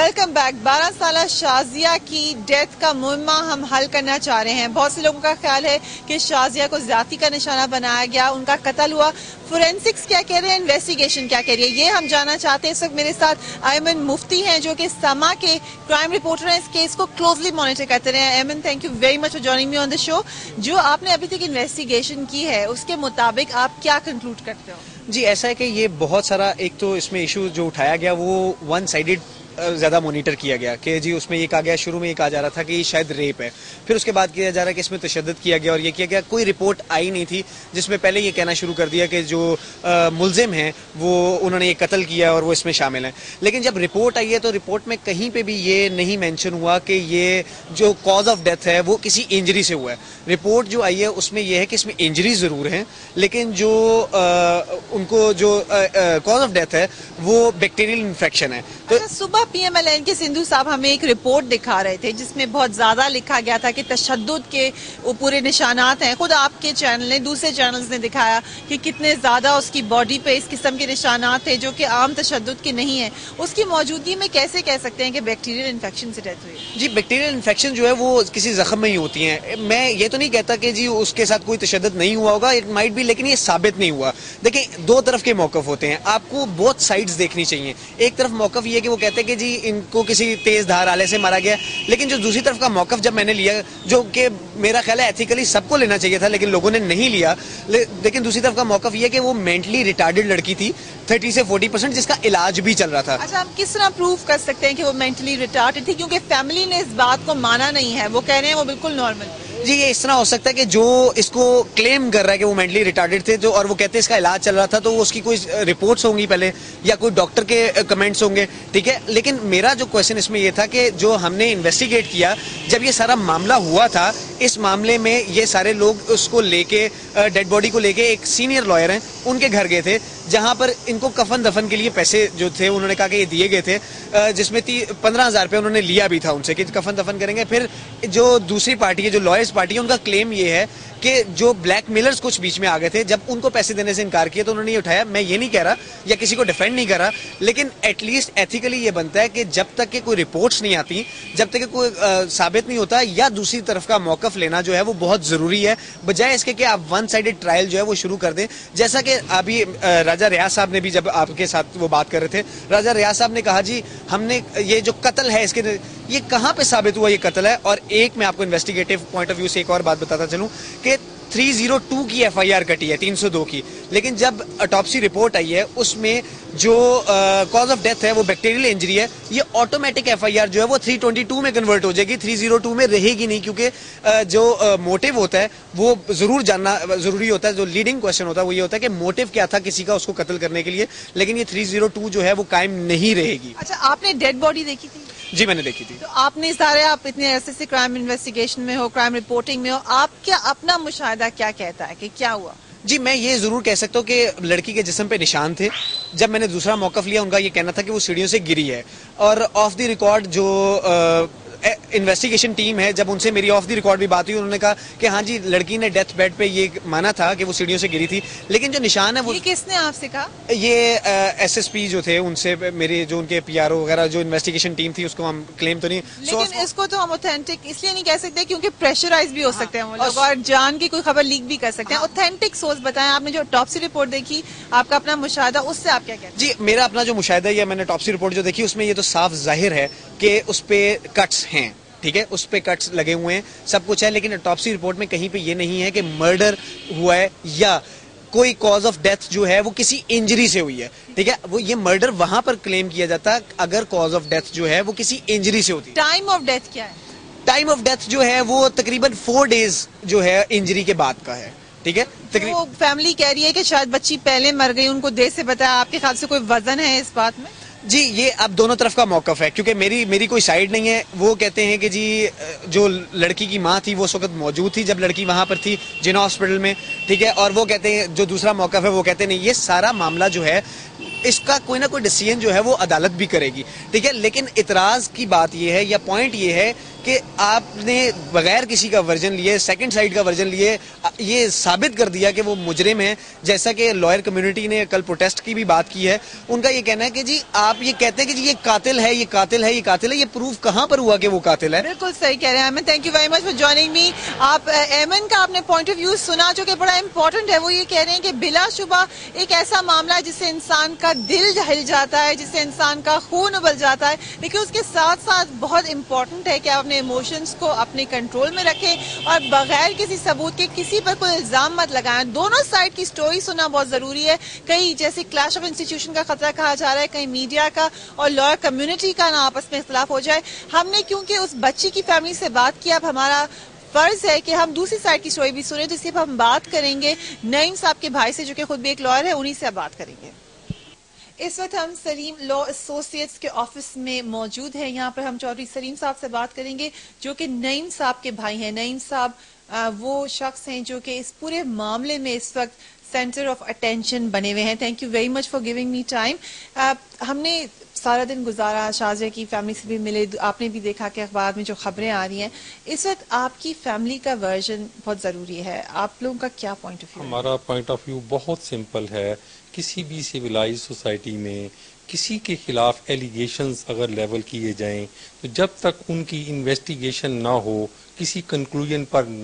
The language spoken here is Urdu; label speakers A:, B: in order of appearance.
A: Welcome back. 12 سالہ شازیہ کی ڈیتھ کا معمہ ہم حل کرنا چاہ رہے ہیں. بہت سے لوگوں کا خیال ہے کہ شازیہ کو زیادتی کا نشانہ بنایا گیا, ان کا قتل ہوا. فورینسکس کیا کہہ رہے ہیں, انویسٹیگیشن کیا کہہ رہی ہے, یہ ہم جاننا چاہتے ہیں. اس وقت میرے ساتھ ایمن مفتی ہیں جو کہ سما کے کرائم رپورٹر ہیں, اس کیس کو کلوزلی مانیٹر کرتے رہے ہیں. Aiman, thank you very much for joining me on the show. جو آپ نے ابھی تک انویسٹیگیشن کی ہے اس کے مطابق آپ کیا کنکلوڈ کرتے ہو؟
B: جی ایسا ہے کہ یہ بہت سارا, ایک تو اس میں ایشو جو اٹھایا گیا وہ ون سائیڈڈ زیادہ مانیٹر کیا گیا کہ جی اس میں یہ کہا گیا, شروع میں یہ کہا جا رہا تھا کہ یہ شاید ریپ ہے, پھر اس کے بعد کیا جا رہا ہے کہ اس میں تشدد کیا گیا اور یہ کیا گیا. کوئی رپورٹ آئی نہیں تھی جس میں پہلے یہ کہنا شروع کر دیا کہ جو ملزم ہیں وہ انہوں نے یہ قتل کیا اور وہ اس میں شامل ہیں. لیکن جب رپورٹ آئی ہے تو رپورٹ میں کہیں پہ بھی یہ نہیں مینشن ہوا کہ یہ جو کاز آف ڈیتھ ہے وہ کسی انجری سے ہوا ہے. رپورٹ جو آئی ہے اس میں یہ ہے کہ اس میں انجری ضرور ہیں, لیکن جو ان کو جو کاز آف ڈیتھ ہے وہ بیکٹیریل انفیکشن ہے. تو
A: صبح پی ایم ایل این کے سندھو صاحب ہمیں ایک رپورٹ دکھا رہے تھے جس میں بہت زیادہ لکھا گیا تھا کہ تشدد کے پورے نشانات ہیں. خود آپ کے چینل نے, دوسرے چینلز نے دکھایا کہ کتنے زیادہ اس کی باڈی پہ اس قسم کے نشانات تھے جو کہ عام تشدد کے نہیں ہیں. اس کی موجودگی میں کیسے کہہ سکتے ہیں کہ بیکٹیریل انفیکشن سے ڈیتھ ہوئی؟
B: جی بیکٹیریل انفیکشن جو ہے وہ کسی زخم میں ہی ہوتی ہیں. میں یہ تو نہیں کہتا کہ جی اس کے ساتھ کوئی تشدد نہیں ہوا ہوگا, اٹ مائٹ بی, لیکن یہ ثابت نہیں ہوا. دیکھیں دو طرف کے موقف ہوتے ہیں, آپ کو بہت سائڈز دیکھنی چاہیے. ایک طرف موقف یہ کہ وہ کہتے ہیں کہ جی ان کو کسی تیز دھار آلے سے مارا گیا, لیکن جو دوسری طرف کا موقف جب میں نے لیا, جو کہ میرا خیال ہے ایتھیکلی سب کو لینا چاہیے تھا لیکن لوگوں نے نہیں لیا, لیکن دوسری طرف کا موقف یہ کہ وہ مینٹلی ریٹارڈڈ لڑکی تھی 30 سے 40% جس کا علاج بھی چل رہا تھا.
A: اچھا, ہم کس طرح پروف کر سکتے ہیں کہ وہ مینٹلی ریٹارڈڈ تھی, کیونکہ فیملی نے اس بات کو مانا نہیں ہے, وہ کہہ رہے ہیں وہ بالکل نارمل.
B: جی یہ اس طرح ہو سکتا ہے کہ جو اس کو کلیم کر رہا ہے کہ وہ مینٹلی ریٹارڈڈ تھے اور وہ کہتے ہیں اس کا علاج چل رہا تھا, تو اس کی کوئی رپورٹس ہوں گی پہلے یا کوئی ڈاکٹر کے کمنٹس ہوں گے, ٹھیک ہے. لیکن میرا جو کویشچن اس میں یہ تھا کہ جو ہم نے انویسٹیگیٹ کیا, جب یہ سارا معاملہ ہوا تھا, اس معاملے میں یہ سارے لوگ اس کو لے کے, ڈیڈ باڈی کو لے کے ایک سینئر لائر ہیں ان کے گھر گئے تھے, جہاں پر ان کو کفن دفن کے لیے پیسے جو تھے انہوں نے کہا کہ یہ دیے گئے تھے, جس میں 15,000 روپے انہوں نے لیا بھی تھا ان سے کہ کفن دفن کریں گے. پھر جو دوسری پارٹی ہے, جو لائرز پارٹی ہے, ان کا کلیم یہ ہے کہ جو بلیک میلرز کچھ بیچ میں آ گئے تھے, جب ان کو پیسے دینے سے انکار کیا تو انہوں نے یہ اٹھایا. میں یہ نہیں کہہ رہا یا کسی کو ڈیفینڈ نہیں کر رہا, لیکن ایٹ لیسٹ ایتھیکلی یہ بنتا ہے کہ جب تک کہ کوئی رپورٹس نہیں آتی, جب تک کہ کوئی ثابت نہیں ہوتا, یا دوسری طرف کا موقف لینا جو ہے وہ بہت ضروری ہے, بجائے اس کے کہ آپ ون سائیڈڈ ٹرائل جو ہے وہ شروع کر دیں. جیسا کہ ابھی راجہ ریاض صاحب نے بھی, جب آپ کے ساتھ وہ بات کر رہے تھے, راجہ ریاض صاحب نے کہا جی ہم نے یہ جو قتل ہے اس کے, یہ کہاں پہ ثابت ہوا یہ قتل ہے. اور ایک میں آپ کو انویسٹیگیٹو پوائنٹ آف ویو سے ایک اور بات بتاتا چلوں کہ 302 کی ایف آئی آر کٹی ہے 302 کی, لیکن جب اٹاپسی رپورٹ آئی ہے اس میں جو کاز آف ڈیتھ ہے وہ بیکٹیریل انجری ہے. یہ آٹومیٹک ایف آئی آر جو ہے وہ 322 میں کنورٹ ہو جائے گی, 302 میں رہے گی نہیں, کیونکہ جو موٹیو ہوتا ہے وہ ضرور جاننا ضروری ہوتا ہے. جو لیڈنگ کوشچن ہوتا ہے وہ یہ ہوتا ہے کہ موٹیو کیا تھا کسی کا اس کو قتل کرنے کے لیے, لیکن یہ 302 جو ہے وہ قائم نہیں رہے گی.
A: اچھا, آپ نے ڈیڈ باڈی دیکھی تھی؟
B: جی میں نے دیکھی تھی.
A: تو آپ نے سارے, آپ اتنے عرصے سے کرائم انویسٹیگیشن میں ہو, کرائم رپورٹنگ میں ہو, آپ کیا اپنا مشاہدہ کیا کہتا ہے کہ کیا ہوا؟
B: جی میں یہ ضرور کہہ سکتا ہوں کہ لڑکی کے جسم پہ نشان تھے. جب میں نے دوسرا موقف لیا, ان کا یہ کہنا تھا کہ وہ سیڑھیوں سے گری ہے, اور آف دی ریکارڈ جو انویسٹیگیشن ٹیم ہے, جب ان سے میری آف دی ریکارڈ بھی بات ہوئی, انہوں نے کہا کہ ہاں جی لڑکی نے ڈیتھ بیڈ پہ یہ مانا تھا کہ وہ سیڑھیوں سے گری تھی, لیکن جو نشان ہے وہ.
A: یہ کس نے آپ سے کہا؟
B: یہ ایس ایس پی جو تھے, ان سے میری جو ان کے پی آر او وغیرہ جو انویسٹیگیشن ٹیم تھی, اس کو ہم کلیم تو نہیں,
A: لیکن اس کو تو ہم اوتھینٹک اس لیے نہیں کہہ سکتے کیونکہ پریشرائز بھی ہو سکتے ہیں وہ لوگ, اور جان کی کوئی خبر لیک بھی کر سکتے ہیں. اوتھینٹک سورس بتائیں, آپ نے جو ٹاپسی رپورٹ دیکھی, آپ کا اپنا مشاہدہ, اس سے آپ کیا کہتے ہیں؟
B: جی میرا اپنا جو مشاہدہ ہے, میں نے ٹاپسی رپورٹ جو دیکھی اس میں یہ تو صاف ظاہر ہے کہ اس پہ کٹس ہیں, ٹھیک ہے, اس پہ کٹس لگے ہوئے ہیں, سب کچھ ہے, لیکن ٹاپسی رپورٹ میں کہیں پہ یہ نہیں ہے کہ مرڈر ہوا ہے یا کوئی کاز آف ڈیتھ جو ہے وہ کسی انجری سے ہوئی ہے, ٹھیک ہے. وہ یہ مرڈر وہاں پر کلیم کیا جاتا اگر کاز آف ڈیتھ جو ہے وہ کسی انجری سے ہوتی.
A: ٹائم آف ڈیتھ کیا ہے؟
B: ٹائم آف ڈیتھ جو ہے وہ تقریباً 4 days جو ہے انجری کے بعد کا ہے, ٹھیک ہے.
A: وہ فیملی کہہ رہی ہے کہ شاید بچی پہلے مر گئی, ان کو دیر سے بتایا, آپ کے خیال سے کوئی وزن ہے اس بات میں؟
B: جی یہ اب دونوں طرف کا موقف ہے, کیونکہ میری کوئی سائیڈ نہیں ہے. وہ کہتے ہیں کہ جی جو لڑکی کی ماں تھی وہ اس وقت موجود تھی جب لڑکی وہاں پر تھی جنا ہاسپٹل میں, ٹھیک ہے, اور وہ کہتے ہیں جو دوسرا موقف ہے وہ کہتے ہیں نہیں, یہ سارا معاملہ جو ہے اس کا کوئی نہ کوئی ڈیسیژن جو ہے وہ عدالت بھی کرے گی, ٹھیک ہے. لیکن اعتراض کی بات یہ ہے یا پوائنٹ یہ ہے کہ آپ نے بغیر کسی کا ورژن لیے, سیکنڈ سائیڈ کا ورژن لیے, یہ ثابت کر دیا کہ وہ مجرم ہے. جیسا کہ لائر کمیونٹی نے کل پروٹیسٹ کی بھی بات کی ہے, ان کا یہ کہنا ہے کہ جی آپ یہ کہتے ہیں کہ جی یہ قاتل ہے, یہ قاتل ہے, یہ قاتل ہے, یہ پروف کہاں پر ہوا کہ وہ قاتل ہے؟
A: بالکل صحیح کہہ رہے ہیں Aiman, thank you very much for joining me. آپ ایمن کا آپ نے پوائنٹ آف ویو سنا جو کہ بڑا امپورٹنٹ ہے. وہ یہ کہہ رہے ہیں کہ بلا شبہ ایک ایسا معاملہ ہے جس سے انسان کا دل ہل جاتا ہے, جس سے انسان کا خون ابل جاتا ہے, لیکن اس کے ساتھ ساتھ بہت امپورٹنٹ ہے کہ آپ اپنے ایموشنز کو اپنے کنٹرول میں رکھیں اور بغیر کسی ثبوت کے کسی پر کوئی الزام مت لگائیں. دونوں سائڈ کی سٹوری سننا بہت ضروری ہے. کہیں جیسے کلیش آف انسٹیٹیوشن کا خطرہ کہا جا رہا ہے, کہیں میڈیا کا اور لائر کمیونٹی کا نہ آپس میں اختلاف ہو جائے. ہم نے کیونکہ اس بچی کی فیملی سے بات کیا, اب ہمارا فرض ہے کہ ہم دوسری سائڈ کی سٹوری بھی سنیں. تو اس لیے ہم بات کریں گے نعیم صاحب کے بھائی سے جو کہ خود بھی ایک لائر ہے, انہی سے بات کریں گے. اس وقت ہم سلیم لا ایسوسیٹس کے آفس میں موجود ہیں. یہاں پر ہم چودھری سلیم صاحب سے بات کریں گے جو کہ نعیم صاحب کے بھائی ہیں. نعیم صاحب وہ شخص ہیں جو کہ اس پورے معاملے میں اس وقت سینٹر آف اٹینشن بنے ہوئے ہیں. Thank you very much for giving me time. ہم نے سارا دن گزارا, شازیہ کی فیملی سے بھی ملے, آپ نے بھی دیکھا کہ اخبار میں جو خبریں آ رہی ہیں. اس وقت آپ کی فیملی کا ورژن بہت ضروری ہے. آپ لوگوں کا کیا پوائنٹ آف ویو ہے؟
C: ہمارا پوائنٹ آف ویو بہت سمپل ہے. کسی بھی سویلائز سوسائٹی میں کسی کے خلاف ایلیگیشنز اگر لیول کیے جائیں تو جب تک ان کی انویسٹیگیشن نہ ہو, کسی کنکلوژن پر نہ